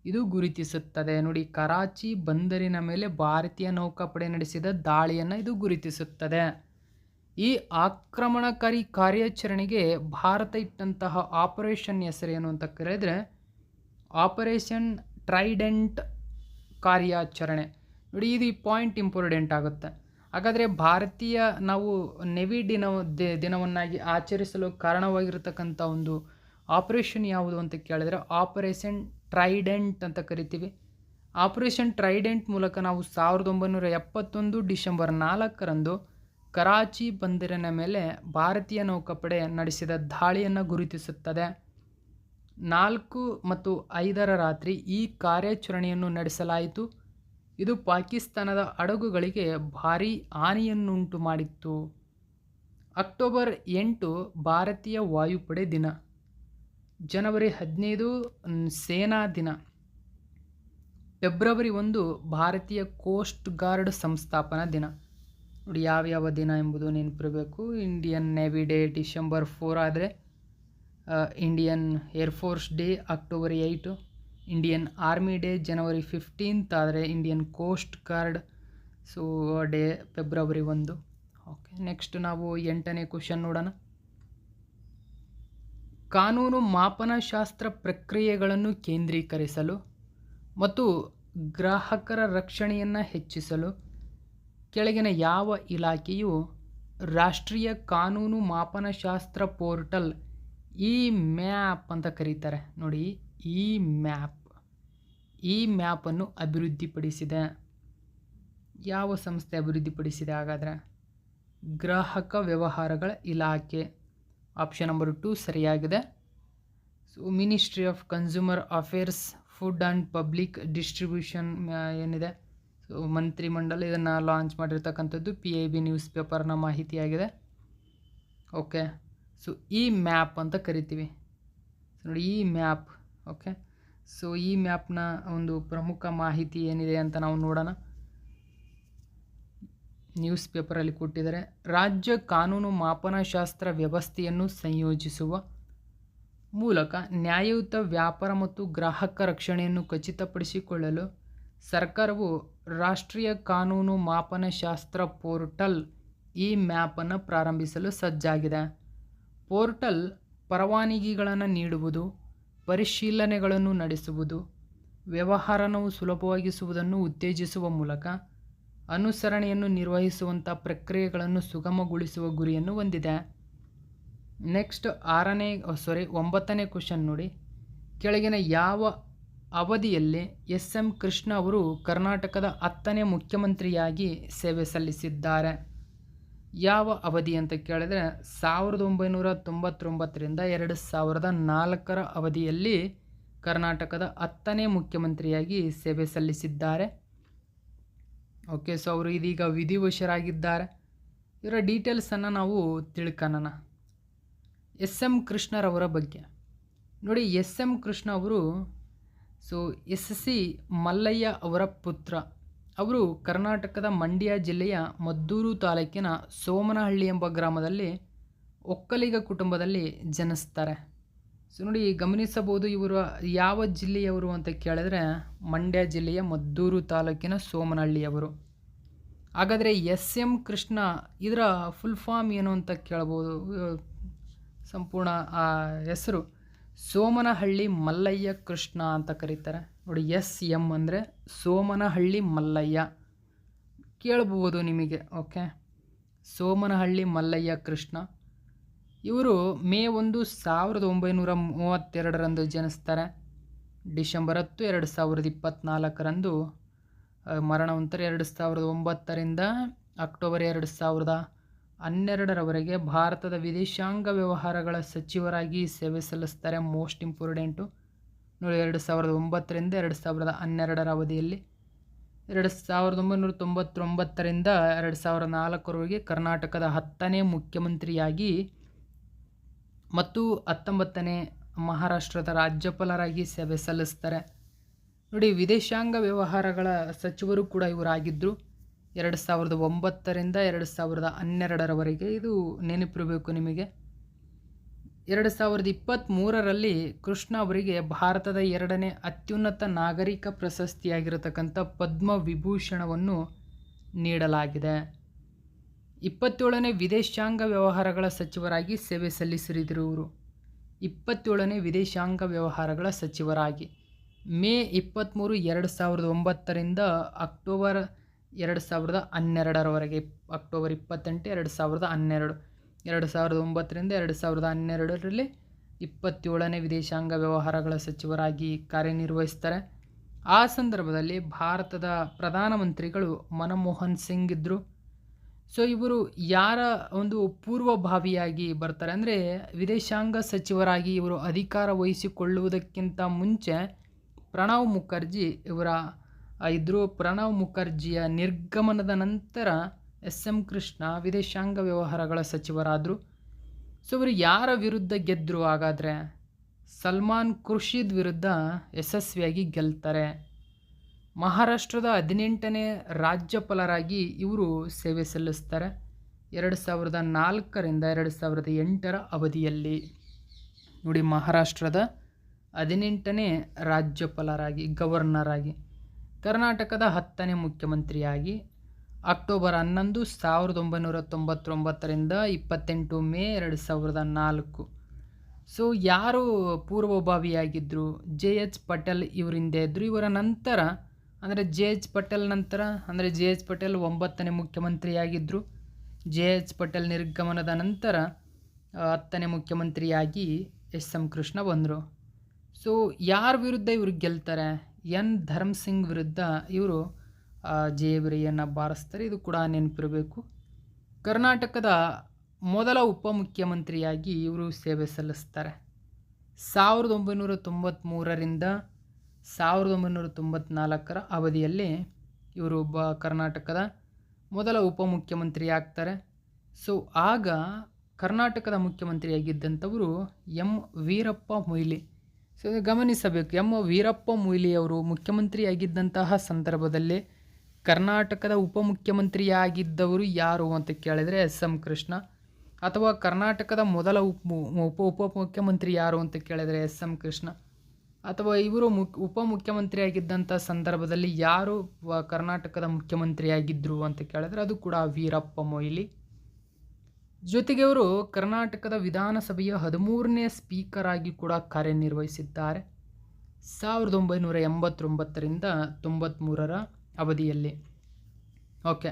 ಇದು ಗುರುತಿಸುತ್ತದೆ. ನೋಡಿ, ಕರಾಚಿ ಬಂದರಿನ ಮೇಲೆ ಭಾರತೀಯ ನೌಕಾಪಡೆ ನಡೆಸಿದ ದಾಳಿಯನ್ನು ಇದು ಗುರುತಿಸುತ್ತದೆ. ಈ ಆಕ್ರಮಣಕಾರಿ ಕಾರ್ಯಾಚರಣೆಗೆ ಭಾರತ ಇಟ್ಟಂತಹ ಆಪರೇಷನ್ ಹೆಸರೇನು ಅಂತ ಕೇಳಿದರೆ ಆಪರೇಷನ್ ಟ್ರೈಡೆಂಟ್ ಕಾರ್ಯಾಚರಣೆ. ನೋಡಿ, ಇದು ಈ ಪಾಯಿಂಟ್ ಇಂಪಾರ್ಟೆಂಟ್ ಆಗುತ್ತೆ. ಹಾಗಾದರೆ ಭಾರತೀಯ ನಾವು ನೇವಿ ದಿನವನ್ನಾಗಿ ಆಚರಿಸಲು ಕಾರಣವಾಗಿರತಕ್ಕಂಥ ಒಂದು ಆಪರೇಷನ್ ಯಾವುದು ಅಂತ ಕೇಳಿದರೆ ಆಪರೇಷನ್ ಟ್ರೈಡೆಂಟ್ ಅಂತ ಕರಿತೀವಿ. ಆಪರೇಷನ್ ಟ್ರೈಡೆಂಟ್ ಮೂಲಕ ನಾವು 1971 ಡಿಸೆಂಬರ್ 4ರಂದು ಕರಾಚಿ ಬಂದರಿನ ಮೇಲೆ ಭಾರತೀಯ ನೌಕಾಪಡೆ ನಡೆಸಿದ ದಾಳಿಯನ್ನು ಗುರುತಿಸುತ್ತದೆ. 4 ಮತ್ತು 5ರ ರಾತ್ರಿ ಈ ಕಾರ್ಯಾಚರಣೆಯನ್ನು ನಡೆಸಲಾಯಿತು. ಇದು ಪಾಕಿಸ್ತಾನದ ಹಡಗುಗಳಿಗೆ ಭಾರೀ ಹಾನಿಯನ್ನುಂಟು ಮಾಡಿತ್ತು. ಅಕ್ಟೋಬರ್ 8 ಭಾರತೀಯ ವಾಯುಪಡೆ ದಿನ. ಜನವರಿ 15 ಸೇನಾ ದಿನ. ಫೆಬ್ರವರಿ 1 ಭಾರತೀಯ ಕೋಸ್ಟ್ ಗಾರ್ಡ್ ಸಂಸ್ಥಾಪನಾ ದಿನ. ನೋಡಿ, ಯಾವ್ಯಾವ ದಿನ ಎಂಬುದು ನೆನಪಿರಬೇಕು. ಇಂಡಿಯನ್ ನೇವಿ ಡೇ ಡಿಸೆಂಬರ್ 4 ಆದರೆ Indian Air Force Day October 8, Indian Army Day ಜನವರಿ 15 ಆದರೆ ಇಂಡಿಯನ್ ಕೋಸ್ಟ್ ಗಾರ್ಡ್ ಡೇ ಫೆಬ್ರವರಿ 1. ಓಕೆ, ನೆಕ್ಸ್ಟ್ ನಾವು 8ನೇ ಕ್ವಶನ್ ನೋಡೋಣ. ಕಾನೂನು ಮಾಪನಶಾಸ್ತ್ರ ಪ್ರಕ್ರಿಯೆಗಳನ್ನು ಕೇಂದ್ರೀಕರಿಸಲು ಮತ್ತು ಗ್ರಾಹಕರ ರಕ್ಷಣೆಯನ್ನು ಹೆಚ್ಚಿಸಲು ಕೆಳಗಿನ ಯಾವ ಇಲಾಖೆಯು ರಾಷ್ಟ್ರೀಯ ಕಾನೂನು ಮಾಪನಶಾಸ್ತ್ರ ಪೋರ್ಟಲ್ ಇ ಮ್ಯಾಪ್ ಅಂತ ಕರೀತಾರೆ? ನೋಡಿ, ಈ ಮ್ಯಾಪನ್ನು ಅಭಿವೃದ್ಧಿಪಡಿಸಿದೆ. ಯಾವ ಸಂಸ್ಥೆ ಅಭಿವೃದ್ಧಿಪಡಿಸಿದೆ ಹಾಗಾದರೆ? ಗ್ರಾಹಕ ವ್ಯವಹಾರಗಳ ಇಲಾಖೆ. ಆಪ್ಷನ್ ನಂಬರ್ 2 ಸರಿಯಾಗಿದೆ. So ministry of consumer affairs, food and public distribution ಏನಿದೆ, ಸೊ ಮಂತ್ರಿಮಂಡಲ ಇದನ್ನು ಲಾಂಚ್ ಮಾಡಿರ್ತಕ್ಕಂಥದ್ದು PIB ನ್ಯೂಸ್ ಪೇಪರ್ನ ಮಾಹಿತಿಯಾಗಿದೆ. ಓಕೆ, ಸೊ ಈ ಮ್ಯಾಪ್ ಅಂತ ಕರಿತೀವಿ. ನೋಡಿ, ಈ ಮ್ಯಾಪ್. ಓಕೆ, ಸೊ ಈ ಮ್ಯಾಪ್ನ ಒಂದು ಪ್ರಮುಖ ಮಾಹಿತಿ ಏನಿದೆ ಅಂತ ನಾವು ನೋಡೋಣ. ನ್ಯೂಸ್ ಪೇಪರಲ್ಲಿ ಕೊಟ್ಟಿದ್ದಾರೆ. ರಾಜ್ಯ ಕಾನೂನು ಮಾಪನಶಾಸ್ತ್ರ ವ್ಯವಸ್ಥೆಯನ್ನು ಸಂಯೋಜಿಸುವ ಮೂಲಕ ನ್ಯಾಯಯುತ ವ್ಯಾಪಾರ ಮತ್ತು ಗ್ರಾಹಕ ರಕ್ಷಣೆಯನ್ನು ಖಚಿತಪಡಿಸಿಕೊಳ್ಳಲು ಸರ್ಕಾರವು ರಾಷ್ಟ್ರೀಯ ಕಾನೂನು ಮಾಪನಶಾಸ್ತ್ರ ಪೋರ್ಟಲ್ ಈ ಮ್ಯಾಪನ್ನು ಪ್ರಾರಂಭಿಸಲು ಸಜ್ಜಾಗಿದೆ. ಪೋರ್ಟಲ್ ಪರವಾನಗಿಗಳನ್ನು ನೀಡುವುದು, ಪರಿಶೀಲನೆಗಳನ್ನು ನಡೆಸುವುದು, ವ್ಯವಹಾರವನ್ನು ಸುಲಭವಾಗಿಸುವುದನ್ನು ಉತ್ತೇಜಿಸುವ ಮೂಲಕ ಅನುಸರಣೆಯನ್ನು ನಿರ್ವಹಿಸುವಂಥ ಪ್ರಕ್ರಿಯೆಗಳನ್ನು ಸುಗಮಗೊಳಿಸುವ ಗುರಿಯನ್ನು ಹೊಂದಿದೆ. ನೆಕ್ಸ್ಟ್ 9ನೇ ಕ್ವಶನ್ ನೋಡಿ. ಕೆಳಗಿನ ಯಾವ ಅವಧಿಯಲ್ಲಿ SM ಕೃಷ್ಣ ಅವರು ಕರ್ನಾಟಕದ 10ನೇ ಮುಖ್ಯಮಂತ್ರಿಯಾಗಿ ಸೇವೆ ಸಲ್ಲಿಸಿದ್ದಾರೆ? ಯಾವ ಅವಧಿ ಅಂತ ಕೇಳಿದರೆ 1999ರಿಂದ 2004ರ ಅವಧಿಯಲ್ಲಿ ಕರ್ನಾಟಕದ 10ನೇ ಮುಖ್ಯಮಂತ್ರಿಯಾಗಿ ಸೇವೆ ಸಲ್ಲಿಸಿದ್ದಾರೆ. ಓಕೆ, ಸೊ ಅವರು ಇದೀಗ ವಿಧಿವಶರಾಗಿದ್ದಾರೆ. ಇವರ ಡೀಟೇಲ್ಸನ್ನು ನಾವು ತಿಳ್ಕೊಳ್ಳೋಣ. SM ಕೃಷ್ಣರವರ ಬಗ್ಗೆ ನೋಡಿ. SM ಕೃಷ್ಣ ಅವರು SC ಮಲ್ಲಯ್ಯ ಅವರ ಪುತ್ರ. ಅವರು ಕರ್ನಾಟಕದ ಮಂಡ್ಯ ಜಿಲ್ಲೆಯ ಮದ್ದೂರು ತಾಲೂಕಿನ ಸೋಮನಹಳ್ಳಿ ಎಂಬ ಗ್ರಾಮದಲ್ಲಿ ಒಕ್ಕಲಿಗ ಕುಟುಂಬದಲ್ಲಿ ಜನಿಸ್ತಾರೆ. ಸೊ ನೋಡಿ, ಗಮನಿಸಬಹುದು ಇವರು ಯಾವ ಜಿಲ್ಲೆಯವರು ಅಂತ ಕೇಳಿದ್ರೆ ಮಂಡ್ಯ ಜಿಲ್ಲೆಯ ಮದ್ದೂರು ತಾಲೂಕಿನ ಸೋಮನಹಳ್ಳಿಯವರು. ಹಾಗಾದರೆ ಎಸ್ ಎಂ ಕೃಷ್ಣ ಇದರ ಫುಲ್ ಫಾರ್ಮ್ ಏನು ಅಂತ ಕೇಳ್ಬೋದು. ಸಂಪೂರ್ಣ ಆ ಹೆಸರು ಸೋಮನಹಳ್ಳಿ ಮಲ್ಲಯ್ಯ ಕೃಷ್ಣ ಅಂತ ಕರೀತಾರೆ. ನೋಡಿ, ಎಸ್ ಎಂ ಅಂದರೆ ಸೋಮನಹಳ್ಳಿ ಮಲ್ಲಯ್ಯ ಕೇಳಬಹುದು ನಿಮಗೆ. ಓಕೆ, ಸೋಮನಹಳ್ಳಿ ಮಲ್ಲಯ್ಯ ಕೃಷ್ಣ ಇವರು ಮೇ 1, 1932 ಜನಿಸ್ತಾರೆ. ಡಿಸೆಂಬರ್ 10, 2024 ಮರಣ ಹೊಂತಾರೆ. 2009 ಅಕ್ಟೋಬರ್ 2012 ಭಾರತದ ವಿದೇಶಾಂಗ ವ್ಯವಹಾರಗಳ ಸಚಿವರಾಗಿ ಸೇವೆ ಸಲ್ಲಿಸ್ತಾರೆ. ಮೋಸ್ಟ್ ಇಂಪಾರ್ಟೆಂಟು ನೋಡಿ, 2009 2012 ಅವಧಿಯಲ್ಲಿ 1999 2004 ಕರ್ನಾಟಕದ 10ನೇ ಮುಖ್ಯಮಂತ್ರಿಯಾಗಿ ಮತ್ತು 19ನೇ ಮಹಾರಾಷ್ಟ್ರದ ರಾಜ್ಯಪಾಲರಾಗಿ ಸೇವೆ ಸಲ್ಲಿಸ್ತಾರೆ. ನೋಡಿ, ವಿದೇಶಾಂಗ ವ್ಯವಹಾರಗಳ ಸಚಿವರು ಕೂಡ ಇವರಾಗಿದ್ದರು 2009 2012 ಇದು ನೆನಪಿರಬೇಕು ನಿಮಗೆ. 2023 ಕೃಷ್ಣ ಅವರಿಗೆ ಭಾರತದ 2ನೇ ಅತ್ಯುನ್ನತ ನಾಗರಿಕ ಪ್ರಶಸ್ತಿಯಾಗಿರತಕ್ಕಂಥ ಪದ್ಮ ವಿಭೂಷಣವನ್ನು ನೀಡಲಾಗಿದೆ. 27ನೇ ವಿದೇಶಾಂಗ ವ್ಯವಹಾರಗಳ ಸಚಿವರಾಗಿ ಸೇವೆ ಸಲ್ಲಿಸಿದರು. ಇವರು 27ನೇ ವಿದೇಶಾಂಗ ವ್ಯವಹಾರಗಳ ಸಚಿವರಾಗಿ ಮೇ 23, 2009 ಅಕ್ಟೋಬರ್ 2012 ಅಕ್ಟೋಬರ್ 28, 2012 2009 2012 27ನೇ ವಿದೇಶಾಂಗ ವ್ಯವಹಾರಗಳ ಸಚಿವರಾಗಿ ಕಾರ್ಯನಿರ್ವಹಿಸ್ತಾರೆ. ಆ ಸಂದರ್ಭದಲ್ಲಿ ಭಾರತದ ಪ್ರಧಾನಮಂತ್ರಿಗಳು ಮನಮೋಹನ್ ಸಿಂಗ್ ಇದ್ದರು. ಸೊ ಇವರು ಯಾರ ಒಂದು ಪೂರ್ವಭಾವಿಯಾಗಿ ಬರ್ತಾರೆ ಅಂದರೆ ವಿದೇಶಾಂಗ ಸಚಿವರಾಗಿ ಇವರು ಅಧಿಕಾರ ವಹಿಸಿಕೊಳ್ಳುವುದಕ್ಕಿಂತ ಮುಂಚೆ ಪ್ರಣವ್ ಮುಖರ್ಜಿ ಇವರ ಇದ್ದರು. ಪ್ರಣವ್ ಮುಖರ್ಜಿಯ ನಿರ್ಗಮನದ ನಂತರ ಎಸ್ ಎಂ ಕೃಷ್ಣ ವಿದೇಶಾಂಗ ವ್ಯವಹಾರಗಳ ಸಚಿವರಾದರು. ಸೊ ಇವರು ಯಾರ ವಿರುದ್ಧ ಗೆದ್ದರು? ಹಾಗಾದರೆ ಸಲ್ಮಾನ್ ಖುರ್ಷಿದ್ ವಿರುದ್ಧ ಯಶಸ್ವಿಯಾಗಿ ಗೆಲ್ತಾರೆ. ಮಹಾರಾಷ್ಟ್ರದ 18ನೇ ರಾಜ್ಯಪಾಲರಾಗಿ ಇವರು ಸೇವೆ ಸಲ್ಲಿಸ್ತಾರೆ 2004 2008 ಅವಧಿಯಲ್ಲಿ. ನೋಡಿ, ಮಹಾರಾಷ್ಟ್ರದ 18ನೇ ರಾಜ್ಯಪಾಲರಾಗಿ, ಗವರ್ನರ್ ಆಗಿ, ಕರ್ನಾಟಕದ 10ನೇ ಮುಖ್ಯಮಂತ್ರಿಯಾಗಿ ಅಕ್ಟೋಬರ್ 11, 1999 28 ಮೇ 2004. ಸೊ ಯಾರು ಪೂರ್ವಭಾವಿಯಾಗಿದ್ದರು? ಜೆ ಎಚ್ ಪಟೇಲ್ ಇವರಿಂದ ಇದ್ದರು. ಇವರ ನಂತರ ಅಂದರೆ ಜೆ ಎಚ್ ಪಟೇಲ್ ನಂತರ ಅಂದರೆ ಜೆ ಎಚ್ ಪಟೇಲ್ 9ನೇ ಮುಖ್ಯಮಂತ್ರಿಯಾಗಿದ್ದರು. ಜೆ ಎಚ್ ಪಟೇಲ್ ನಿರ್ಗಮನದ ನಂತರ 10ನೇ ಮುಖ್ಯಮಂತ್ರಿಯಾಗಿ ಎಸ್ ಎಂ ಕೃಷ್ಣ ಬಂದರು. ಸೊ ಯಾರ ವಿರುದ್ಧ ಇವರು ಗೆಲ್ತಾರೆ? ಎನ್ ಧರ್ಮ್ ಸಿಂಗ್ ವಿರುದ್ಧ ಇವರು ಜಯಭೇರಿಯನ್ನು ಬಾರಿಸ್ತಾರೆ. ಇದು ಕೂಡ ನೆನಪಿರಬೇಕು. ಕರ್ನಾಟಕದ ಮೊದಲ ಉಪಮುಖ್ಯಮಂತ್ರಿಯಾಗಿ ಇವರು ಸೇವೆ ಸಲ್ಲಿಸ್ತಾರೆ. 1993 1994 ಅವಧಿಯಲ್ಲಿ ಇವರು ಕರ್ನಾಟಕದ ಮೊದಲ ಉಪಮುಖ್ಯಮಂತ್ರಿ ಆಗ್ತಾರೆ. ಸೊ ಆಗ ಕರ್ನಾಟಕದ ಮುಖ್ಯಮಂತ್ರಿಯಾಗಿದ್ದಂಥವರು ಎಂ ವೀರಪ್ಪ ಮೊಯ್ಲಿ. ಸೊ ಗಮನಿಸಬೇಕು, ಎಂ ವೀರಪ್ಪ ಮೊಯ್ಲಿ ಅವರು ಮುಖ್ಯಮಂತ್ರಿಯಾಗಿದ್ದಂತಹ ಸಂದರ್ಭದಲ್ಲಿ ಕರ್ನಾಟಕದ ಉಪಮುಖ್ಯಮಂತ್ರಿಯಾಗಿದ್ದವರು ಯಾರು ಅಂತ ಕೇಳಿದರೆ ಎಸ್ ಎಂ ಕೃಷ್ಣ. ಅಥವಾ ಕರ್ನಾಟಕದ ಮೊದಲ ಉಪಮುಖ್ಯಮಂತ್ರಿ ಯಾರು ಅಂತ ಕೇಳಿದರೆ ಎಸ್ ಎಂ ಕೃಷ್ಣ. ಅಥವಾ ಇವರು ಉಪಮುಖ್ಯಮಂತ್ರಿಯಾಗಿದ್ದಂಥ ಸಂದರ್ಭದಲ್ಲಿ ಯಾರು ಕರ್ನಾಟಕದ ಮುಖ್ಯಮಂತ್ರಿಯಾಗಿದ್ದರು ಅಂತ ಕೇಳಿದರೆ ಅದು ಕೂಡ ವೀರಪ್ಪ ಮೊಯ್ಲಿ. ಜೊತೆಗೆ ಅವರು ಕರ್ನಾಟಕದ ವಿಧಾನಸಭೆಯ 13ನೇ ಸ್ಪೀಕರ್ ಆಗಿ ಕೂಡ ಕಾರ್ಯನಿರ್ವಹಿಸಿದ್ದಾರೆ 1989 93 ಅವಧಿಯಲ್ಲಿ. ಓಕೆ,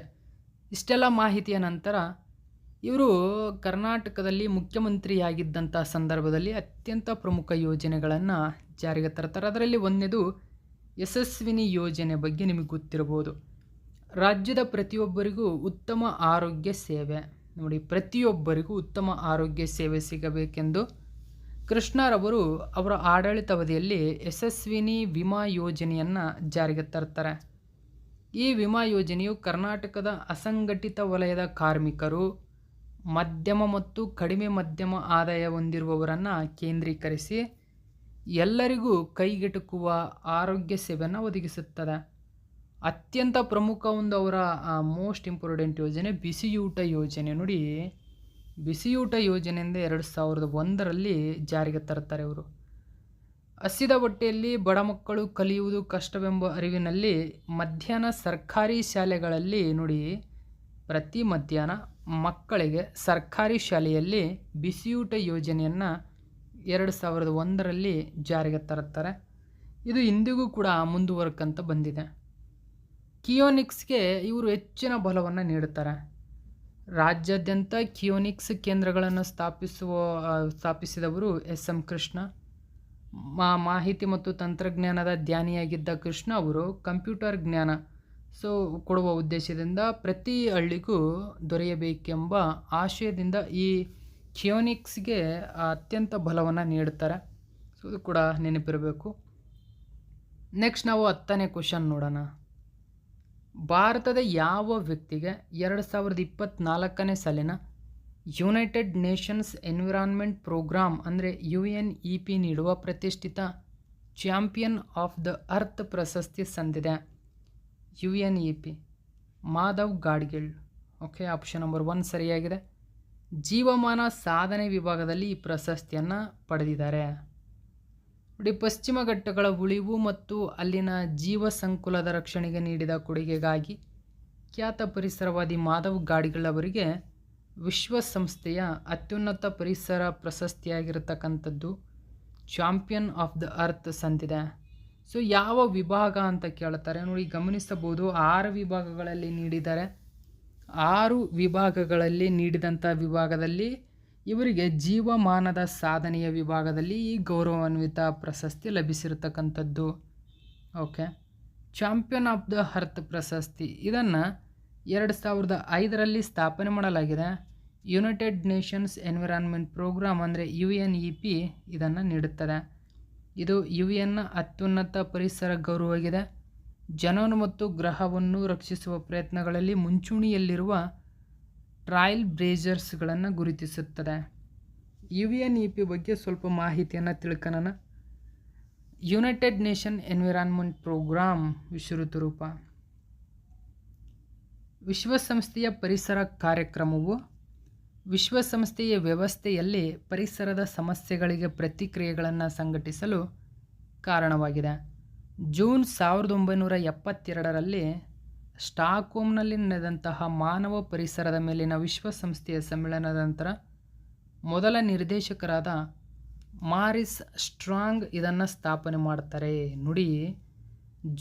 ಇಷ್ಟೆಲ್ಲ ಮಾಹಿತಿಯ ನಂತರ ಇವರು ಕರ್ನಾಟಕದಲ್ಲಿ ಮುಖ್ಯಮಂತ್ರಿಯಾಗಿದ್ದಂಥ ಸಂದರ್ಭದಲ್ಲಿ ಅತ್ಯಂತ ಪ್ರಮುಖ ಯೋಜನೆಗಳನ್ನು ಜಾರಿಗೆ ತರ್ತಾರೆ. ಅದರಲ್ಲಿ ಒಂದನೇದು ಯಶಸ್ವಿನಿ ಯೋಜನೆ ಬಗ್ಗೆ ನಿಮಗೆ ಗೊತ್ತಿರಬಹುದು. ರಾಜ್ಯದ ಪ್ರತಿಯೊಬ್ಬರಿಗೂ ಉತ್ತಮ ಆರೋಗ್ಯ ಸೇವೆ, ನೋಡಿ ಪ್ರತಿಯೊಬ್ಬರಿಗೂ ಉತ್ತಮ ಆರೋಗ್ಯ ಸೇವೆ ಸಿಗಬೇಕೆಂದು ಕೃಷ್ಣರವರು ಅವರ ಆಡಳಿತಾವಧಿಯಲ್ಲಿ ಯಶಸ್ವಿನಿ ವಿಮಾ ಯೋಜನೆಯನ್ನು ಜಾರಿಗೆ ತರ್ತಾರೆ. ಈ ವಿಮಾ ಯೋಜನೆಯು ಕರ್ನಾಟಕದ ಅಸಂಘಟಿತ ವಲಯದ ಕಾರ್ಮಿಕರು, ಮಧ್ಯಮ ಮತ್ತು ಕಡಿಮೆ ಮಧ್ಯಮ ಆದಾಯ ಹೊಂದಿರುವವರನ್ನು ಕೇಂದ್ರೀಕರಿಸಿ ಎಲ್ಲರಿಗೂ ಕೈಗೆಟುಕುವ ಆರೋಗ್ಯ ಸೇವೆಯನ್ನು ಒದಗಿಸುತ್ತದೆ. ಅತ್ಯಂತ ಪ್ರಮುಖ ಒಂದು ಅವರ ಮೋಸ್ಟ್ ಇಂಪಾರ್ಟೆಂಟ್ ಯೋಜನೆ ಬಿಸಿಯೂಟ ಯೋಜನೆ. ನೋಡಿ, ಬಿಸಿಯೂಟ ಯೋಜನೆಯಿಂದ 2001ರಲ್ಲಿ ಜಾರಿಗೆ ತರ್ತಾರೆ ಇವರು. ಹಸಿದ ಹೊಟ್ಟೆಯಲ್ಲಿ ಬಡ ಮಕ್ಕಳು ಕಲಿಯುವುದು ಕಷ್ಟವೆಂಬ ಅರಿವಿನಲ್ಲಿ ಮಧ್ಯಾಹ್ನ ಸರ್ಕಾರಿ ಶಾಲೆಗಳಲ್ಲಿ ನೋಡಿ, ಪ್ರತಿ ಮಧ್ಯಾಹ್ನ ಮಕ್ಕಳಿಗೆ ಸರ್ಕಾರಿ ಶಾಲೆಯಲ್ಲಿ ಬಿಸಿಯೂಟ ಯೋಜನೆಯನ್ನು 2001ರಲ್ಲಿ ಜಾರಿಗೆ ತರುತ್ತಾರೆ. ಇದು ಇಂದಿಗೂ ಕೂಡ ಮುಂದುವರ್ಕಂತ ಬಂದಿದೆ. ಕಿಯೋನಿಕ್ಸ್ಗೆ ಇವರು ಹೆಚ್ಚಿನ ಬಲವನ್ನು ನೀಡುತ್ತಾರೆ. ರಾಜ್ಯಾದ್ಯಂತ ಕಿಯೋನಿಕ್ಸ್ ಕೇಂದ್ರಗಳನ್ನು ಸ್ಥಾಪಿಸಿದವರು ಎಸ್.ಎಂ. ಕೃಷ್ಣ. ಮಾಹಿತಿ ಮತ್ತು ತಂತ್ರಜ್ಞಾನದ ಜ್ಞಾನಿಯಾಗಿದ್ದ ಕೃಷ್ಣ ಅವರು ಕಂಪ್ಯೂಟರ್ ಜ್ಞಾನ ಕೊಡುವ ಉದ್ದೇಶದಿಂದ ಪ್ರತಿ ಹಳ್ಳಿಗೂ ದೊರೆಯಬೇಕೆಂಬ ಆಶಯದಿಂದ ಈ ಕಿಯೋನಿಕ್ಸ್ಗೆ ಅತ್ಯಂತ ಬಲವನ್ನು ನೀಡುತ್ತಾರೆ. ಸೊ ಇದು ಕೂಡ ನೆನಪಿರಬೇಕು. ನೆಕ್ಸ್ಟ್ ನಾವು 10ನೇ ಕ್ವಶನ್ ನೋಡೋಣ. ಭಾರತದ ಯಾವ ವ್ಯಕ್ತಿಗೆ 2024ನೇ ಸಾಲಿನ ಯುನೈಟೆಡ್ ನೇಷನ್ಸ್ ಎನ್ವಿರಾನ್ಮೆಂಟ್ ಪ್ರೋಗ್ರಾಮ್ ಅಂದರೆ UNEP ನೀಡುವ ಪ್ರತಿಷ್ಠಿತ ಚಾಂಪಿಯನ್ ಆಫ್ ದ ಅರ್ತ್ ಪ್ರಶಸ್ತಿ ಸಂದಿದೆ? UNEP Madhav Gadgil. Okay, option number 1 ಸರಿಯಾಗಿದೆ. ಜೀವಮಾನ ಸಾಧನೆ ವಿಭಾಗದಲ್ಲಿ ಈ ಪ್ರಶಸ್ತಿಯನ್ನು ಪಡೆದಿದ್ದಾರೆ. ನೋಡಿ, ಪಶ್ಚಿಮ ಘಟ್ಟಗಳ ಉಳಿವು ಮತ್ತು ಅಲ್ಲಿನ ಜೀವ ಸಂಕುಲದ ರಕ್ಷಣೆಗೆ ನೀಡಿದ ಕೊಡುಗೆಗಾಗಿ ಖ್ಯಾತ ಪರಿಸರವಾದಿ ಮಾಧವ್ ಗಾಡ್ಗಿಲ್ ಅವರಿಗೆ ವಿಶ್ವಸಂಸ್ಥೆಯ ಅತ್ಯುನ್ನತ ಪರಿಸರ ಪ್ರಶಸ್ತಿಯಾಗಿರತಕ್ಕಂಥದ್ದು ಚಾಂಪಿಯನ್ ಆಫ್ ದ ಅರ್ತ್ ಸಂದಿದೆ. ಸೊ ಯಾವ ವಿಭಾಗ ಅಂತ ಕೇಳ್ತಾರೆ. ನೋಡಿ, ಗಮನಿಸಬಹುದು 6 ವಿಭಾಗಗಳಲ್ಲಿ ನೀಡಿದ್ದಾರೆ. 6 ವಿಭಾಗಗಳಲ್ಲಿ ನೀಡಿದಂಥ ವಿಭಾಗದಲ್ಲಿ ಇವರಿಗೆ ಜೀವಮಾನದ ಸಾಧನೆಯ ವಿಭಾಗದಲ್ಲಿ ಈ ಗೌರವಾನ್ವಿತ ಪ್ರಶಸ್ತಿ ಲಭಿಸಿರತಕ್ಕಂಥದ್ದು. Okay, champion of the earth ಪ್ರಶಸ್ತಿ ಇದನ್ನು 2005ರಲ್ಲಿ ಸ್ಥಾಪನೆ ಮಾಡಲಾಗಿದೆ. ಯುನೈಟೆಡ್ ನೇಷನ್ಸ್ ಎನ್ವಿರಾನ್ಮೆಂಟ್ ಪ್ರೋಗ್ರಾಮ್ ಅಂದರೆ UNEP ಇದನ್ನು ನೀಡುತ್ತದೆ. ಇದು UN ಅತ್ಯುನ್ನತ ಪರಿಸರ ಗೌರವವಾಗಿದೆ. ಜನವನ್ನು ಮತ್ತು ಗ್ರಹವನ್ನು ರಕ್ಷಿಸುವ ಪ್ರಯತ್ನಗಳಲ್ಲಿ ಮುಂಚೂಣಿಯಲ್ಲಿರುವ ಟ್ರೈಲ್ ಬ್ಲೇಜರ್ಸ್ಗಳನ್ನು ಗುರುತಿಸುತ್ತದೆ. UNEP ಬಗ್ಗೆ ಸ್ವಲ್ಪ ಮಾಹಿತಿಯನ್ನು ತಿಳ್ಕೊಳ್ಳೋಣ. ಯುನೈಟೆಡ್ ನೇಷನ್ ಎನ್ವಿರಾನ್ಮೆಂಟ್ ಪ್ರೋಗ್ರಾಮ್ ವಿಶ್ವೃತ ರೂಪ. ವಿಶ್ವಸಂಸ್ಥೆಯ ಪರಿಸರ ಕಾರ್ಯಕ್ರಮವು ವಿಶ್ವಸಂಸ್ಥೆಯ ವ್ಯವಸ್ಥೆಯಲ್ಲಿ ಪರಿಸರದ ಸಮಸ್ಯೆಗಳಿಗೆ ಪ್ರತಿಕ್ರಿಯೆಗಳನ್ನು ಸಂಘಟಿಸಲು ಕಾರಣವಾಗಿದೆ. ಜೂನ್ 1972ರಲ್ಲಿ ಸ್ಟಾಕ್ಹೋಮ್ನಲ್ಲಿ ನಡೆದಂತಹ ಮಾನವ ಪರಿಸರದ ಮೇಲಿನ ವಿಶ್ವಸಂಸ್ಥೆಯ ಸಮ್ಮೇಳನದ ನಂತರ ಮೊದಲ ನಿರ್ದೇಶಕರಾದ ಮಾರಿಸ್ ಸ್ಟ್ರಾಂಗ್ ಇದನ್ನು ಸ್ಥಾಪನೆ ಮಾಡ್ತಾರೆ. ನೋಡಿ,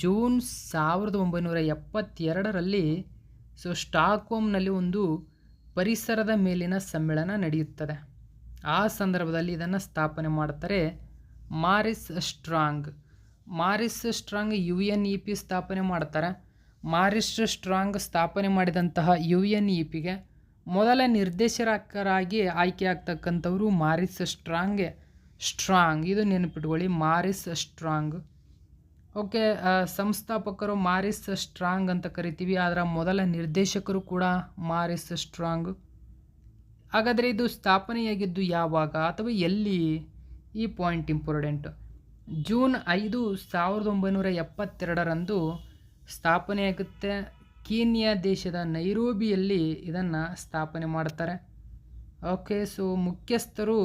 ಜೂನ್ 1972ರಲ್ಲಿ ಸ್ಟಾಕ್ಹೋಮ್ನಲ್ಲಿ ಒಂದು ಪರಿಸರದ ಮೇಲಿನ ಸಮ್ಮೇಳನ ನಡೆಯುತ್ತದೆ. ಆ ಸಂದರ್ಭದಲ್ಲಿ ಇದನ್ನು ಸ್ಥಾಪನೆ ಮಾಡ್ತಾರೆ ಮಾರಿಸ್ ಸ್ಟ್ರಾಂಗ್. UNEP ಸ್ಥಾಪನೆ ಮಾಡ್ತಾರೆ. ಮಾರಿಸ್ ಸ್ಟ್ರಾಂಗ್ ಸ್ಥಾಪನೆ ಮಾಡಿದಂತಹ UNEPಗೆ ಮೊದಲ ನಿರ್ದೇಶಕರಾಗಿ ಆಯ್ಕೆಯಾಗ್ತಕ್ಕಂಥವರು ಮಾರಿಸ್ ಸ್ಟ್ರಾಂಗ್. ಇದು ನೆನಪಿಟ್ಕೊಳ್ಳಿ, ಮಾರಿಸ್ ಸ್ಟ್ರಾಂಗ್. ಓಕೆ, ಸಂಸ್ಥಾಪಕರು ಮಾರಿಸ್ ಸ್ಟ್ರಾಂಗ್ ಅಂತ ಕರಿತೀವಿ. ಅದರ ಮೊದಲ ನಿರ್ದೇಶಕರು ಕೂಡ ಮಾರಿಸ್ ಸ್ಟ್ರಾಂಗ್. ಹಾಗಾದರೆ ಇದು ಸ್ಥಾಪನೆಯಾಗಿದ್ದು ಯಾವಾಗ ಅಥವಾ ಎಲ್ಲಿ? ಈ ಪಾಯಿಂಟ್ ಇಂಪಾರ್ಟೆಂಟ್. ಜೂನ್ 5, 1972ರಂದು ಸ್ಥಾಪನೆಯಾಗುತ್ತೆ. ಕೀನ್ಯಾ ದೇಶದ ನೈರೋಬಿಯಲ್ಲಿ ಇದನ್ನು ಸ್ಥಾಪನೆ ಮಾಡ್ತಾರೆ. ಓಕೆ, ಸೊ ಮುಖ್ಯಸ್ಥರು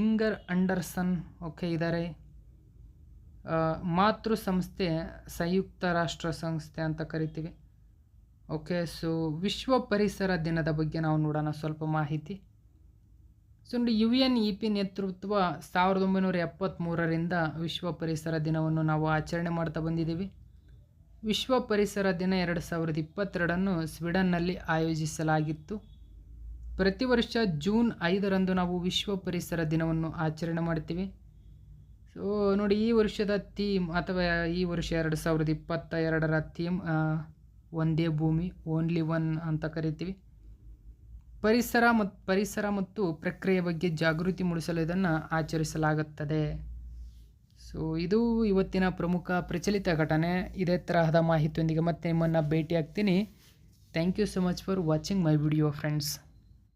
ಇಂಗರ್ ಅಂಡರ್ಸನ್ ಇದ್ದಾರೆ. ಮಾತೃ ಸಂಸ್ಥೆ ಸಂಯುಕ್ತ ರಾಷ್ಟ್ರ ಸಂಸ್ಥೆ ಅಂತ ಕರಿತೀವಿ. ಓಕೆ, ಸೊ ವಿಶ್ವ ಪರಿಸರ ದಿನದ ಬಗ್ಗೆ ನಾವು ನೋಡೋಣ ಸ್ವಲ್ಪ ಮಾಹಿತಿ. ಸೊ ನೋಡಿ, UNEP ನೇತೃತ್ವ 1973ರಿಂದ ವಿಶ್ವ ಪರಿಸರ ದಿನವನ್ನು ನಾವು ಆಚರಣೆ ಮಾಡ್ತಾ ಬಂದಿದ್ದೀವಿ. ವಿಶ್ವ ಪರಿಸರ ದಿನ 2022ನ್ನು ಸ್ವೀಡನ್ನಲ್ಲಿ ಆಯೋಜಿಸಲಾಗಿತ್ತು. ಪ್ರತಿ ವರ್ಷ ಜೂನ್ 5ರಂದು ನಾವು ವಿಶ್ವ ಪರಿಸರ ದಿನವನ್ನು ಆಚರಣೆ ಮಾಡ್ತೀವಿ. ಸೊ ನೋಡಿ, ಈ ವರ್ಷದ ಥೀಮ್ ಅಥವಾ ಈ ವರ್ಷ 2022ರ ಥೀಮ್ ಒಂದೇ ಭೂಮಿ, ಓನ್ಲಿ ಒನ್ ಅಂತ ಕರಿತೀವಿ. ಪರಿಸರ ಮತ್ತು ಪ್ರಕ್ರಿಯೆ ಬಗ್ಗೆ ಜಾಗೃತಿ ಮೂಡಿಸಲು ಇದನ್ನು ಆಚರಿಸಲಾಗುತ್ತದೆ. ಸೊ ಇದು ಇವತ್ತಿನ ಪ್ರಮುಖ ಪ್ರಚಲಿತ ಘಟನೆ. ಇದೇ ತರಹದ ಮಾಹಿತಿಯೊಂದಿಗೆ ಮತ್ತೆ ನಿಮ್ಮನ್ನು ಭೇಟಿ ಆಗ್ತೀನಿ. Thank you so much for watching my video friends.